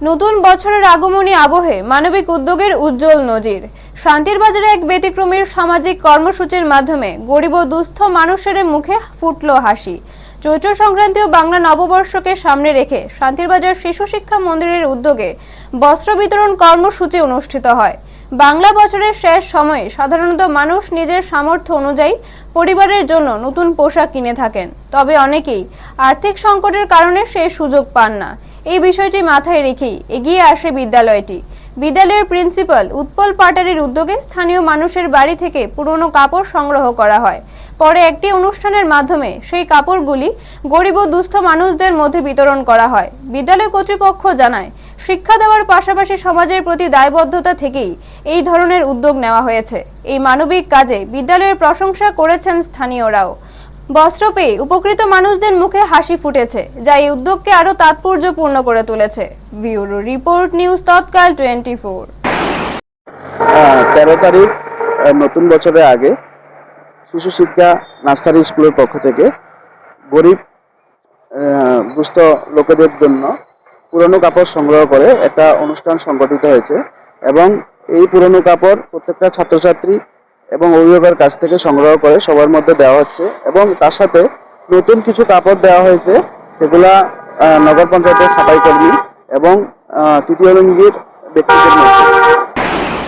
নতুন বছরের আগমনী আবহে মানবিক উদ্যোগের উজ্জ্বল নজির। শান্তির বাজারে এক ব্যতিক্রমী সামাজিক কর্মসূচির মাধ্যমে গরিব ও দুস্থ মানুষের মুখে ফুটল হাসি। চৈত্র সংক্রান্তি ও বাংলা নববর্ষকে সামনে রেখে শান্তির বাজার শিশু শিক্ষা মন্দিরের উদ্যোগে বস্ত্র বিতরণ কর্মসূচি অনুষ্ঠিত হয়। বাংলা বছরের শেষ সময়ে সাধারণত মানুষ নিজের সামর্থ্য অনুযায়ী পরিবারের জন্য নতুন পোশাক কিনে থাকেন, তবে অনেকেই আর্থিক সংকটের কারণে সেই সুযোগ পান না। এই বিষয়টি মাথায় রেখেই এগিয়ে আসে বিদ্যালয়টি। বিদ্যালয়ের প্রিন্সিপাল উৎপল পাটারির উদ্যোগে স্থানীয় মানুষের বাড়ি থেকে পুরনো কাপড় সংগ্রহ করা হয়। পরে একটি অনুষ্ঠানের মাধ্যমে সেই কাপড়গুলি গরিব ও দুস্থ মানুষদের মধ্যে বিতরণ করা হয়। বিদ্যালয় কর্তৃপক্ষ জানায়, শিক্ষা দেওয়ার পাশাপাশি সমাজের প্রতি দায়বদ্ধতা থেকেই এই ধরনের উদ্যোগ নেওয়া হয়েছে। এই মানবিক কাজে বিদ্যালয়ের প্রশংসা করেছেন স্থানীয়রাও। বস্ত্র পেয়ে উপকৃত মানুষদের মুখে হাসি ফুটেছে, যা এই উদ্যোগকে আরো তাৎপর্যপূর্ণ করে তুলেছে। ব্যুরো রিপোর্ট, নিউজ তৎকাল 24। 13 তারিখ নতুন বছরের আগে শিশু শিক্ষা নার্সারি স্কুলের পক্ষ থেকে গরিব দুস্থ লোকেদের জন্য পুরনো কাপড় সংগ্রহ করে একটা অনুষ্ঠান সংগঠিত হয়েছে এবং এই পুরনো কাপড় প্রত্যেকটা ছাত্রছাত্রী এবং অভিভাবকের কাছ থেকে সংগ্রহ করে সবার মধ্যে দেওয়া হচ্ছে এবং তার সাথে নতুন কিছু কাপড় দেওয়া হয়েছে, সেগুলা নগর পঞ্চায়েতের সাফাই কর্মী এবং তৃতীয় লিঙ্গের ব্যক্তিদের মধ্যে।